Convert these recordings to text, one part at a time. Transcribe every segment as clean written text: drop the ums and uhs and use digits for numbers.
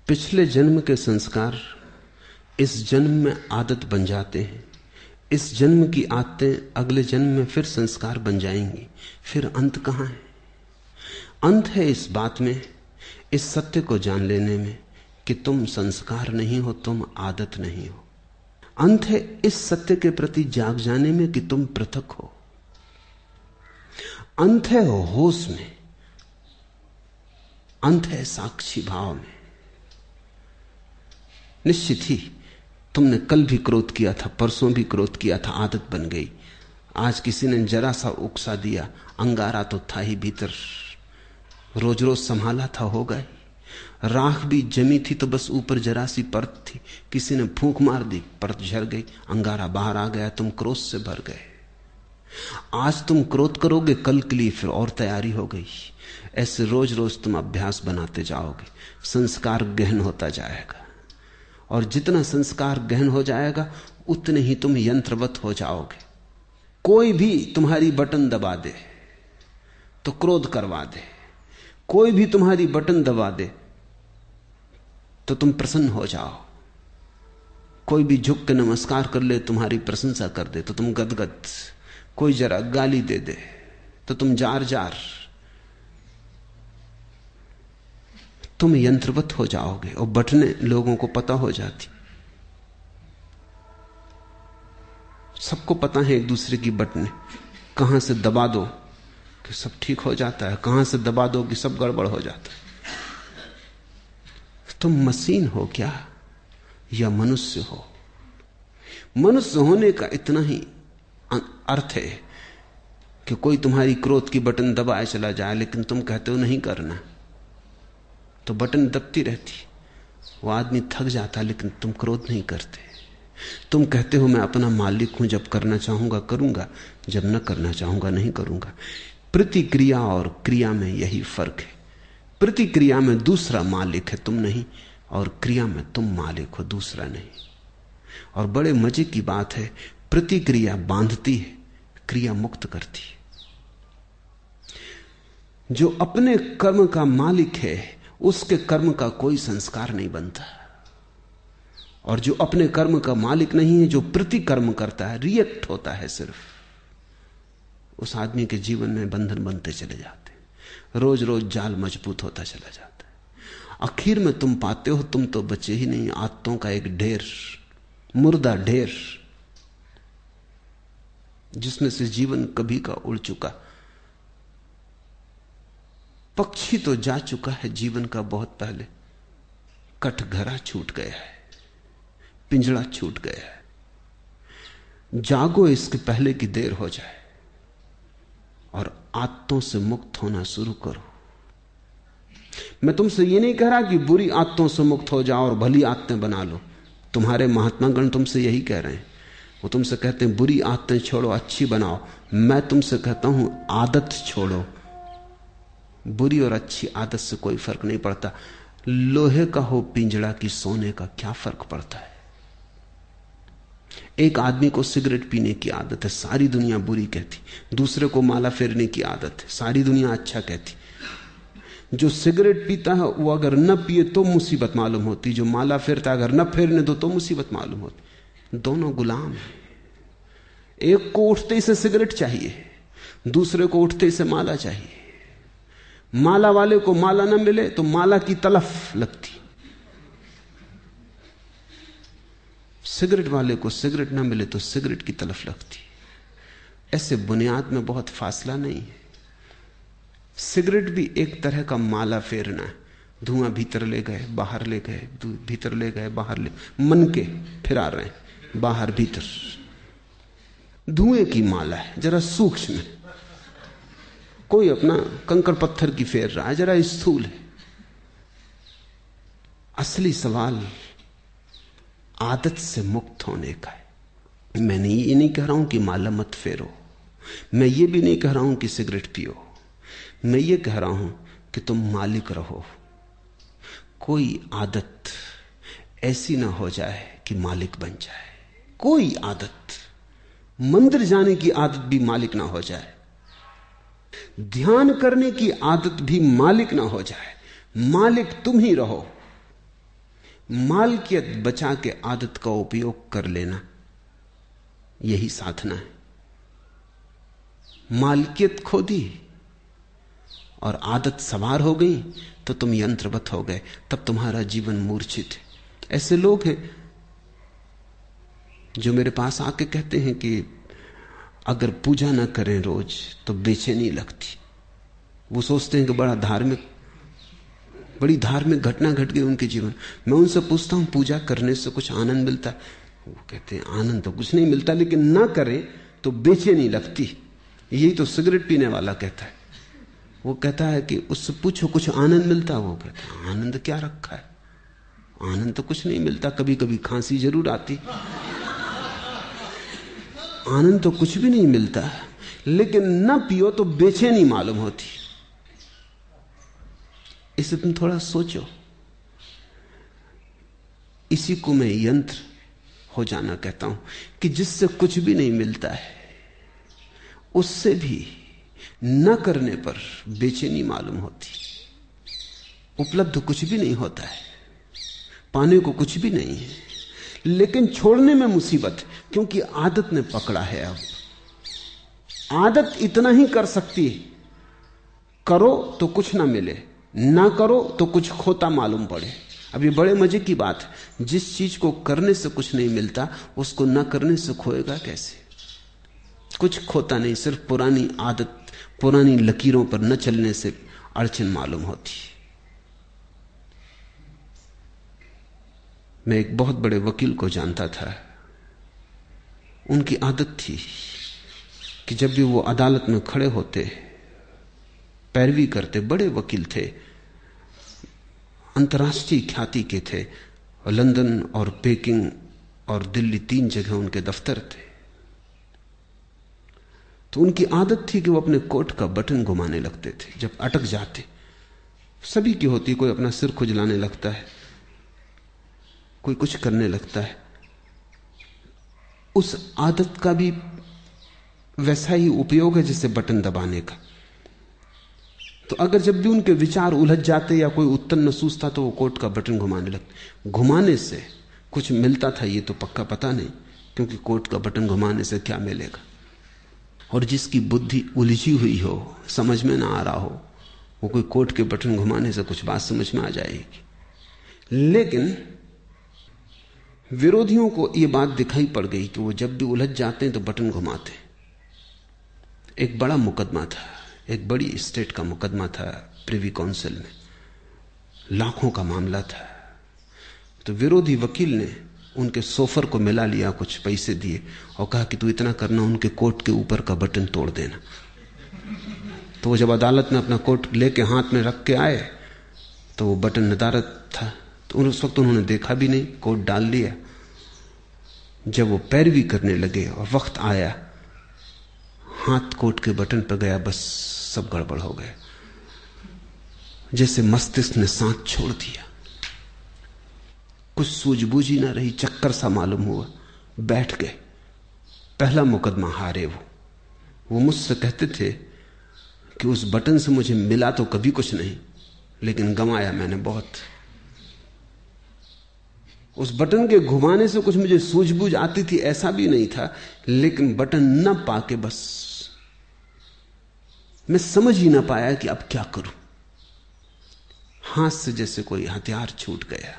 पिछले जन्म के संस्कार इस जन्म में आदत बन जाते हैं। इस जन्म की आदतें अगले जन्म में फिर संस्कार बन जाएंगी। फिर अंत कहां है? अंत है इस बात में, इस सत्य को जान लेने में कि तुम संस्कार नहीं हो, तुम आदत नहीं हो। अंत है इस सत्य के प्रति जाग जाने में कि तुम पृथक हो। अंत है होश में, अंत है साक्षी भाव में। निश्चित ही तुमने कल भी क्रोध किया था, परसों भी क्रोध किया था, आदत बन गई। आज किसी ने जरा सा उकसा दिया, अंगारा तो था ही भीतर, रोज रोज संभाला था, हो गए। राख भी जमी थी तो बस ऊपर जरा सी परत थी, किसी ने फूंक मार दी, परत झड़ गई, अंगारा बाहर आ गया, तुम क्रोध से भर गए। आज तुम क्रोध करोगे, कल के लिए फिर और तैयारी हो गई। ऐसे रोज रोज तुम अभ्यास बनाते जाओगे, संस्कार गहन होता जाएगा। और जितना संस्कार गहन हो जाएगा उतने ही तुम यंत्रवत हो जाओगे। कोई भी तुम्हारी बटन दबा दे तो क्रोध करवा दे, कोई भी तुम्हारी बटन दबा दे तो तुम प्रसन्न हो जाओ। कोई भी झुक के नमस्कार कर ले, तुम्हारी प्रशंसा कर दे तो तुम गदगद। कोई जरा गाली दे दे तो तुम जार जार। तुम यंत्रवत हो जाओगे और बटने लोगों को पता हो जाती। सबको पता है एक दूसरे की बटने, कहां से दबा दो कि सब ठीक हो जाता है, कहां से दबा दो कि सब गड़बड़ हो जाता है। तुम मशीन हो क्या या मनुष्य हो? मनुष्य होने का इतना ही अर्थ है कि कोई तुम्हारी क्रोध की बटन दबाए चला जाए, लेकिन तुम कहते हो नहीं करना, तो बटन दबती रहती। वो आदमी थक जाता, लेकिन तुम क्रोध नहीं करते। तुम कहते हो मैं अपना मालिक हूं, जब करना चाहूंगा करूंगा, जब न करना चाहूंगा नहीं करूंगा। प्रतिक्रिया और क्रिया में यही फर्क है। प्रतिक्रिया में दूसरा मालिक है, तुम नहीं, और क्रिया में तुम मालिक हो, दूसरा नहीं। और बड़े मजे की बात है, प्रतिक्रिया बांधती है, क्रिया मुक्त करती है। जो अपने कर्म का मालिक है उसके कर्म का कोई संस्कार नहीं बनता, और जो अपने कर्म का मालिक नहीं है, जो प्रतिकर्म करता है, रिएक्ट होता है सिर्फ, उस आदमी के जीवन में बंधन बनते चले जाते हैं। रोज रोज जाल मजबूत होता चला जाता है। आखिर में तुम पाते हो तुम तो बचे ही नहीं, आदतों का एक ढेर, मुर्दा ढेर, जिसमें से जीवन कभी का उड़ चुका। पक्षी तो जा चुका है जीवन का बहुत पहले, कटघरा छूट गया है, पिंजड़ा छूट गया है। जागो इसके पहले की देर हो जाए और आदतों से मुक्त होना शुरू करो। मैं तुमसे ये नहीं कह रहा कि बुरी आदतों से मुक्त हो जाओ और भली आदतें बना लो। तुम्हारे महात्मागण तुमसे यही कह रहे हैं। वो तुमसे कहते हैं बुरी आदतें छोड़ो, अच्छी बनाओ। मैं तुमसे कहता हूं आदत छोड़ो। बुरी और अच्छी आदत से कोई फर्क नहीं पड़ता। लोहे का हो पिंजड़ा की सोने का, क्या फर्क पड़ता है? एक आदमी को सिगरेट पीने की आदत है, सारी दुनिया बुरी कहती। दूसरे को माला फेरने की आदत है, सारी दुनिया अच्छा कहती। जो सिगरेट पीता है वो अगर न पिए तो मुसीबत मालूम होती, जो माला फेरता अगर न फेरने दो तो मुसीबत मालूम होती। दोनों गुलाम हैं। एक को उठते ही से सिगरेट चाहिए, दूसरे को उठते ही से माला चाहिए। माला वाले को माला न मिले तो माला की तलफ लगती, सिगरेट वाले को सिगरेट ना मिले तो सिगरेट की तलफ लगती। ऐसे बुनियाद में बहुत फासला नहीं है। सिगरेट भी एक तरह का माला फेरना है। धुआं भीतर ले गए बाहर ले गए, भीतर ले गए बाहर ले, मन के फिरा रहे हैं बाहर भीतर। धुएं की माला है, जरा सूक्ष्म है। कोई अपना कंकड़ पत्थर की फेर रहा है, जरा स्थूल है। असली सवाल आदत से मुक्त होने का है। मैंने ये नहीं कह रहा हूं कि माला मत फेरो, मैं ये भी नहीं कह रहा हूं कि सिगरेट पियो। मैं ये कह रहा हूं कि तुम मालिक रहो। कोई आदत ऐसी ना हो जाए कि मालिक बन जाए। कोई आदत, मंदिर जाने की आदत भी मालिक ना हो जाए, ध्यान करने की आदत भी मालिक ना हो जाए। मालिक तुम ही रहो। मालकियत बचा के आदत का उपयोग कर लेना, यही साधना है। मालकियत खो दी और आदत सवार हो गई तो तुम यंत्रवत हो गए, तब तुम्हारा जीवन मूर्छित है। ऐसे लोग हैं जो मेरे पास आके कहते हैं कि अगर पूजा ना करें रोज तो बेचैनी लगती। वो सोचते हैं कि बड़ी धार्मिक घटना घट गई उनके जीवन। मैं उनसे पूछता हूं पूजा करने से कुछ आनंद मिलता है? वो कहते हैं आनंद तो कुछ नहीं मिलता, लेकिन ना करें तो बेचैनी लगती। यही तो सिगरेट पीने वाला कहता है। वो कहता है कि उससे पूछो कुछ आनंद मिलता? वो कहता है आनंद क्या रखा है, आनंद तो कुछ नहीं मिलता, कभी कभी खांसी जरूर आती, आनंद तो कुछ भी नहीं मिलता। लेकिन ना पियो तो बेचैनी मालूम होती। इसे तुम थोड़ा सोचो। इसी को मैं यंत्र हो जाना कहता हूं कि जिससे कुछ भी नहीं मिलता है, उससे भी न करने पर बेचैनी मालूम होती। उपलब्ध कुछ भी नहीं होता है, पाने को कुछ भी नहीं है, लेकिन छोड़ने में मुसीबत है, क्योंकि आदत ने पकड़ा है। अब आदत इतना ही कर सकती है, करो तो कुछ ना मिले, ना करो तो कुछ खोता मालूम पड़े। अब ये बड़े मजे की बात है, जिस चीज को करने से कुछ नहीं मिलता उसको ना करने से खोएगा कैसे? कुछ खोता नहीं, सिर्फ पुरानी आदत, पुरानी लकीरों पर न चलने से अड़चन मालूम होती। मैं एक बहुत बड़े वकील को जानता था। उनकी आदत थी कि जब भी वो अदालत में खड़े होते, पैरवी करते, बड़े वकील थे, अंतर्राष्ट्रीय ख्याति के थे, लंदन और पेकिंग और दिल्ली 3 जगह उनके दफ्तर थे। तो उनकी आदत थी कि वो अपने कोट का बटन घुमाने लगते थे जब अटक जाते। सभी की होती, कोई अपना सिर खुजलाने लगता है, कोई कुछ करने लगता है। उस आदत का भी वैसा ही उपयोग है जैसे बटन दबाने का। तो अगर जब भी उनके विचार उलझ जाते या कोई उत्तर न सूझता तो वो कोट का बटन घुमाने लगते। घुमाने से कुछ मिलता था ये तो पक्का पता नहीं, क्योंकि कोट का बटन घुमाने से क्या मिलेगा। और जिसकी बुद्धि उलझी हुई हो, समझ में ना आ रहा हो, वो कोई कोट के बटन घुमाने से कुछ बात समझ में आ जाएगी। लेकिन विरोधियों को यह बात दिखाई पड़ गई कि वो जब भी उलझ जाते हैं तो बटन घुमाते। एक बड़ा मुकदमा था, एक बड़ी स्टेट का मुकदमा था प्रिवी काउंसिल में, लाखों का मामला था। तो विरोधी वकील ने उनके सोफर को मिला लिया, कुछ पैसे दिए और कहा कि तू इतना करना, उनके कोट के ऊपर का बटन तोड़ देना। तो वो जब अदालत में अपना कोट लेके हाथ में रख के आए तो वो बटन नदारद था। तो उस वक्त उन्होंने देखा भी नहीं, कोट डाल लिया। जब वो पैरवी करने लगे और वक्त आया, हाथ कोट के बटन पर गया, बस सब गड़बड़ हो गया। जैसे मस्तिष्क ने सांस छोड़ दिया, कुछ सूझबूझ ही ना रही, चक्कर सा मालूम हुआ, बैठ गए। पहला मुकदमा हारे वो मुझसे कहते थे कि उस बटन से मुझे मिला तो कभी कुछ नहीं, लेकिन गंवाया मैंने बहुत। उस बटन के घुमाने से कुछ मुझे सूझबूझ आती थी ऐसा भी नहीं था, लेकिन बटन न पाके बस मैं समझ ही ना पाया कि अब क्या करूं। हाथ से जैसे कोई हथियार छूट गया।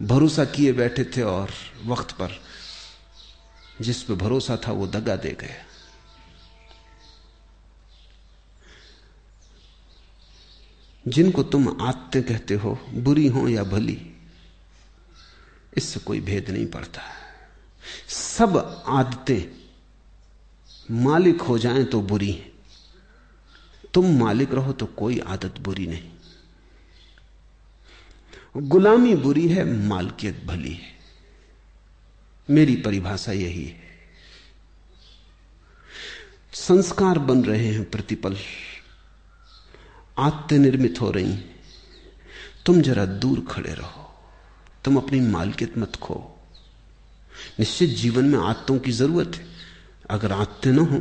भरोसा किए बैठे थे और वक्त पर जिस पे भरोसा था वो दगा दे गया। जिनको तुम आदतें कहते हो, बुरी हो या भली, इससे कोई भेद नहीं पड़ता। सब आदतें मालिक हो जाएं तो बुरी हैं, तुम मालिक रहो तो कोई आदत बुरी नहीं। गुलामी बुरी है, मालकियत भली है। मेरी परिभाषा यही है। संस्कार बन रहे हैं प्रतिपल, आदतें निर्मित हो रही हैं। तुम जरा दूर खड़े रहो, तुम अपनी मालकियत मत खो। निश्चित जीवन में आदतों की जरूरत है। अगर आदतें न हो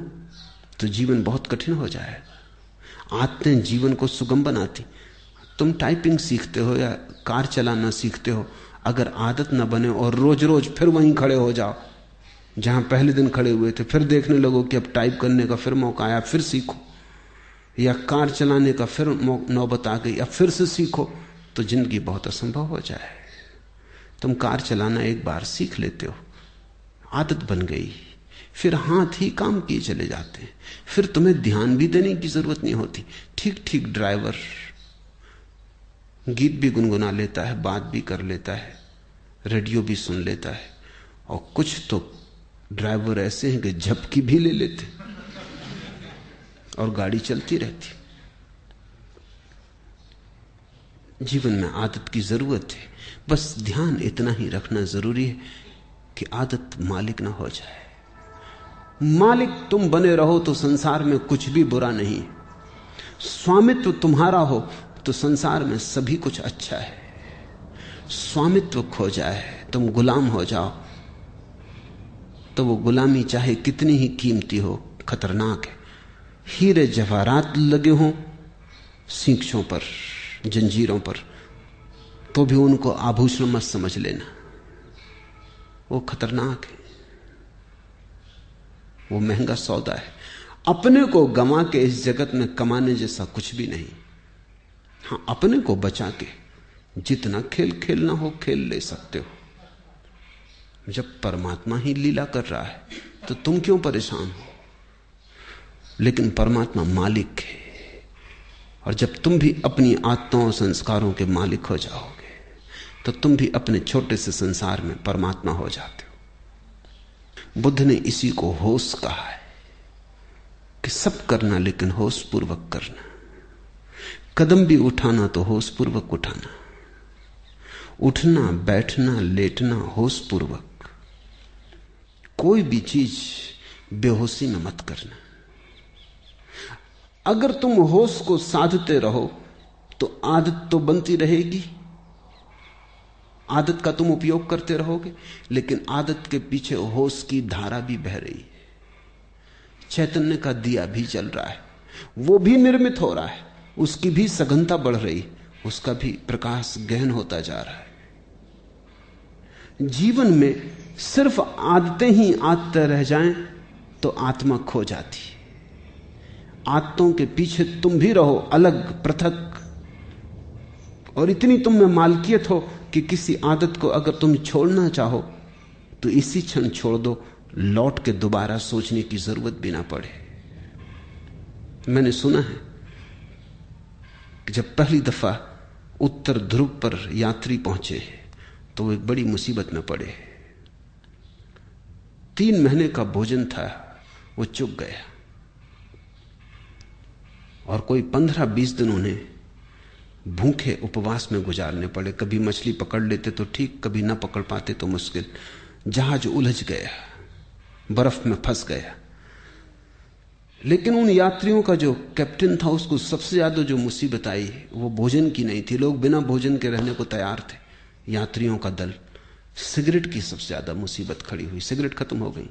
तो जीवन बहुत कठिन हो जाएगा। आदतें जीवन को सुगम बनाती। तुम टाइपिंग सीखते हो या कार चलाना सीखते हो, अगर आदत न बने और रोज रोज फिर वहीं खड़े हो जाओ जहां पहले दिन खड़े हुए थे, फिर देखने लगो कि अब टाइप करने का फिर मौका आया, फिर सीखो, या कार चलाने का फिर नौबत आ गई, अब फिर से सीखो, तो जिंदगी बहुत असंभव हो जाए। तुम कार चलाना एक बार सीख लेते हो, आदत बन गई, फिर हाथ ही काम किए चले जाते हैं, फिर तुम्हें ध्यान भी देने की जरूरत नहीं होती। ठीक ठीक ड्राइवर गीत भी गुनगुना लेता है, बात भी कर लेता है, रेडियो भी सुन लेता है, और कुछ तो ड्राइवर ऐसे हैं कि झपकी भी ले लेते और गाड़ी चलती रहती। जीवन में आदत की जरूरत है, बस ध्यान इतना ही रखना जरूरी है कि आदत मालिक ना हो जाए। मालिक तुम बने रहो तो संसार में कुछ भी बुरा नहीं, स्वामित्व तुम्हारा हो तो संसार में सभी कुछ अच्छा है। स्वामित्व खो जाए, तुम गुलाम हो जाओ, तो वो गुलामी चाहे कितनी ही कीमती हो खतरनाक है। हीरे जवाहरात लगे हों सींखों पर, जंजीरों पर, तो भी उनको आभूषण मत समझ लेना, वो खतरनाक है, वो महंगा सौदा है। अपने को गंवा के इस जगत में कमाने जैसा कुछ भी नहीं। हां, अपने को बचा के जितना खेल खेलना हो खेल ले सकते हो। जब परमात्मा ही लीला कर रहा है तो तुम क्यों परेशान हो? लेकिन परमात्मा मालिक है, और जब तुम भी अपनी आत्माओं और संस्कारों के मालिक हो जाओगे तो तुम भी अपने छोटे से संसार में परमात्मा हो जाते हो। बुद्ध ने इसी को होश कहा है कि सब करना लेकिन होश पूर्वक करना। कदम भी उठाना तो होश पूर्वक उठाना, उठना बैठना लेटना होश पूर्वक। कोई भी चीज बेहोशी में मत करना। अगर तुम होश को साधते रहो तो आदत तो बनती रहेगी, आदत का तुम उपयोग करते रहोगे, लेकिन आदत के पीछे होश की धारा भी बह रही है। चैतन्य का दिया भी जल रहा है, वो भी निर्मित हो रहा है, उसकी भी सघनता बढ़ रही, उसका भी प्रकाश गहन होता जा रहा है। जीवन में सिर्फ आदतें ही आदतें रह जाएं तो आत्मा खो जाती है। आदतों के पीछे तुम भी रहो अलग पृथक, और इतनी तुम में मालकियत हो कि किसी आदत को अगर तुम छोड़ना चाहो तो इसी क्षण छोड़ दो, लौट के दोबारा सोचने की जरूरत भी ना पड़े। मैंने सुना है कि जब पहली दफा उत्तर ध्रुव पर यात्री पहुंचे तो वो एक बड़ी मुसीबत में पड़े। 3 महीने का भोजन था, वो चुक गया, और कोई 15-20 दिन उन्हें भूखे उपवास में गुजारने पड़े। कभी मछली पकड़ लेते तो ठीक, कभी ना पकड़ पाते तो मुश्किल। जहाज उलझ गया, बर्फ में फंस गया। लेकिन उन यात्रियों का जो कैप्टन था, उसको सबसे ज्यादा जो मुसीबत आई वो भोजन की नहीं थी। लोग बिना भोजन के रहने को तैयार थे, यात्रियों का दल। सिगरेट की सबसे ज्यादा मुसीबत खड़ी हुई। सिगरेट खत्म हो गई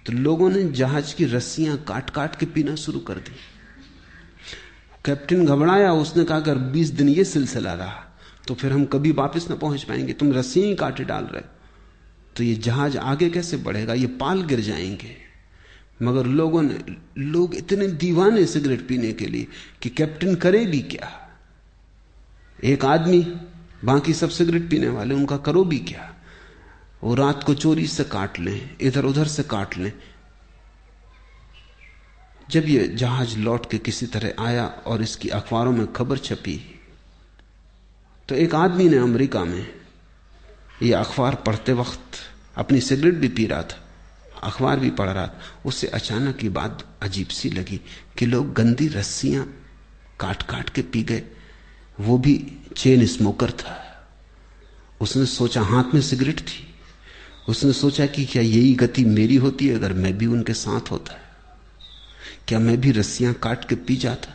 तो लोगों ने जहाज की रस्सियां काट काट के पीना शुरू कर दी। कैप्टन घबराया, उसने कहा अगर 20 दिन ये सिलसिला रहा तो फिर हम कभी वापस ना पहुंच पाएंगे। तुम रस्सियां ही काटे डाल रहे तो ये जहाज आगे कैसे बढ़ेगा, ये पाल गिर जाएंगे। मगर लोग इतने दीवाने सिगरेट पीने के लिए कि कैप्टन करे भी क्या। एक आदमी, बाकी सब सिगरेट पीने वाले, उनका करो भी क्या। वो रात को चोरी से काट लें, इधर उधर से काट लें। जब ये जहाज लौट के किसी तरह आया और इसकी अखबारों में खबर छपी तो एक आदमी ने अमेरिका में ये अखबार पढ़ते वक्त अपनी सिगरेट भी पी रहा था, अखबार भी पढ़ रहा था। उससे अचानक ये बात अजीब सी लगी कि लोग गंदी रस्सियां काट काट के पी गए। वो भी चेन स्मोकर था। उसने सोचा, हाथ में सिगरेट थी, उसने सोचा कि क्या यही गति मेरी होती है अगर मैं भी उनके साथ होता है? क्या मैं भी रस्सियां काट के पी जाता?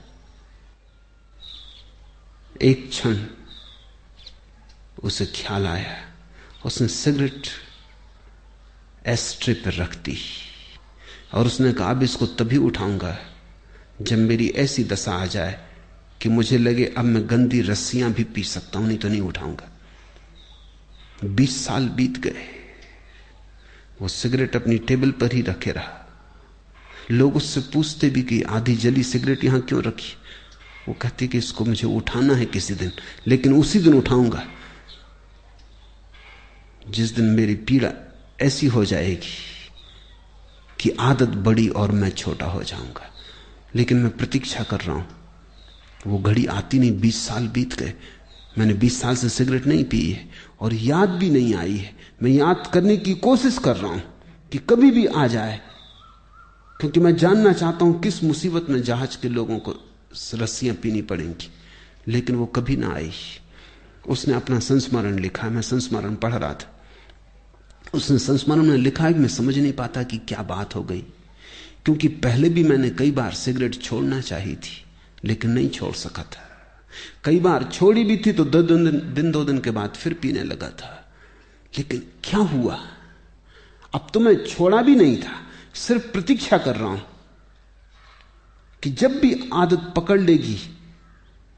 एक क्षण उसे ख्याल आया, उसने सिगरेट एस्ट्रे पर रख दी और उसने कहा अब इसको तभी उठाऊंगा जब मेरी ऐसी दशा आ जाए कि मुझे लगे अब मैं गंदी रस्सियां भी पी सकता हूं, नहीं तो नहीं उठाऊंगा। 20 साल बीत गए, वो सिगरेट अपनी टेबल पर ही रखे रहा। लोग उससे पूछते भी कि आधी जली सिगरेट यहां क्यों रखी। वो कहती कि इसको मुझे उठाना है किसी दिन, लेकिन उसी दिन उठाऊंगा जिस दिन मेरी पीड़ा ऐसी हो जाएगी कि आदत बड़ी और मैं छोटा हो जाऊंगा। लेकिन मैं प्रतीक्षा कर रहा हूं। वो घड़ी आती नहीं। 20 साल बीत गए, मैंने 20 साल से सिगरेट नहीं पी है और याद भी नहीं आई है। मैं याद करने की कोशिश कर रहा हूं कि कभी भी आ जाए, क्योंकि मैं जानना चाहता हूं किस मुसीबत में जहाज के लोगों को रस्सियां पीनी पड़ेंगी। लेकिन वो कभी ना आई। उसने अपना संस्मरण लिखा, मैं संस्मरण पढ़ रहा था। उसने संस्मरण में लिखा है कि मैं समझ नहीं पाता कि क्या बात हो गई, क्योंकि पहले भी मैंने कई बार सिगरेट छोड़ना चाहिए थी लेकिन नहीं छोड़ सका था। कई बार छोड़ी भी थी तो 2 दिन के बाद फिर पीने लगा था। लेकिन क्या हुआ? अब तो मैं छोड़ा भी नहीं था, सिर्फ प्रतीक्षा कर रहा हूं कि जब भी आदत पकड़ लेगी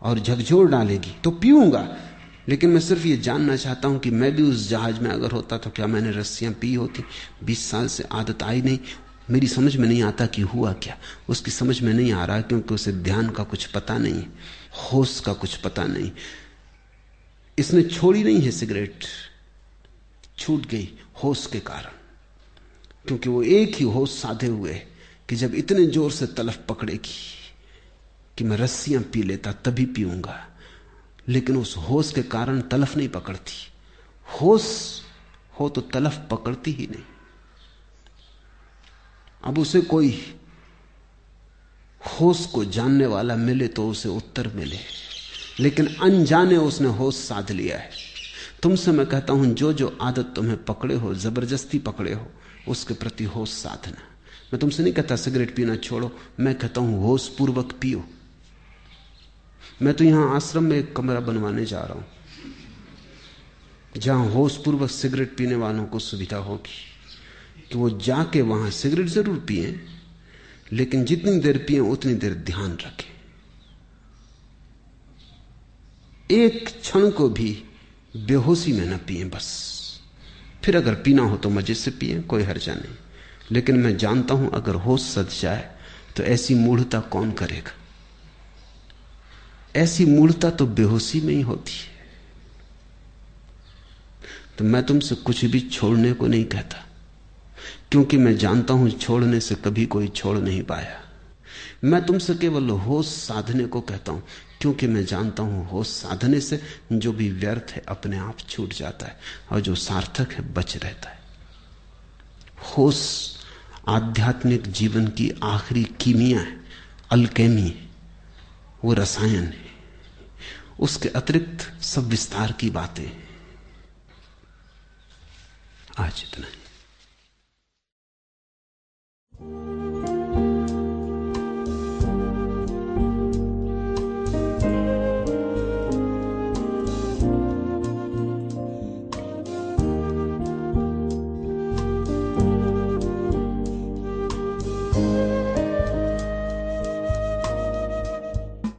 और झकझोर डालेगी तो पीऊंगा। लेकिन मैं सिर्फ ये जानना चाहता हूं कि मैं भी उस जहाज में अगर होता तो क्या मैंने रस्सियां पी होती। 20 साल से आदत आई नहीं। मेरी समझ में नहीं आता कि हुआ क्या। उसकी समझ में नहीं आ रहा, क्योंकि उसे ध्यान का कुछ पता नहीं, होश का कुछ पता नहीं। इसने छोड़ी नहीं है सिगरेट, छूट गई होश के कारण, क्योंकि वो एक ही होश साधे हुए कि जब इतने जोर से तलफ पकड़ेगी कि मैं रस्सियां पी लेता तभी पीऊंगा। लेकिन उस होश के कारण तलफ नहीं पकड़ती। होश हो तो तलफ पकड़ती ही नहीं। अब उसे कोई होश को जानने वाला मिले तो उसे उत्तर मिले, लेकिन अनजाने उसने होश साध लिया है। तुमसे मैं कहता हूं, जो जो आदत तुम्हें पकड़े हो, जबरदस्ती पकड़े हो, उसके प्रति होश साधना। मैं तुमसे नहीं कहता सिगरेट पीना छोड़ो, मैं कहता हूं होश पूर्वक पियो। मैं तो यहां आश्रम में एक कमरा बनवाने जा रहा हूं जहां होश पूर्वक सिगरेट पीने वालों को सुविधा होगी कि वो जाके वहां सिगरेट जरूर पिए, लेकिन जितनी देर पिए उतनी देर ध्यान रखें। एक क्षण को भी बेहोशी में न पिए बस। फिर अगर पीना हो तो मजे से पिए, कोई हर्जा नहीं। लेकिन मैं जानता हूं अगर होश सध जाए तो ऐसी मूढ़ता कौन करेगा। ऐसी मूढ़ता तो बेहोशी में ही होती है। तो मैं तुमसे कुछ भी छोड़ने को नहीं कहता, क्योंकि मैं जानता हूं छोड़ने से कभी कोई छोड़ नहीं पाया। मैं तुमसे केवल होश साधने को कहता हूं, क्योंकि मैं जानता हूं होश साधने से जो भी व्यर्थ है अपने आप छूट जाता है और जो सार्थक है बच रहता है। होश आध्यात्मिक जीवन की आखिरी कीमिया है, अल्केमी है, वो रसायन है। उसके अतिरिक्त सब विस्तार की बातें हैं। आज इतना ही।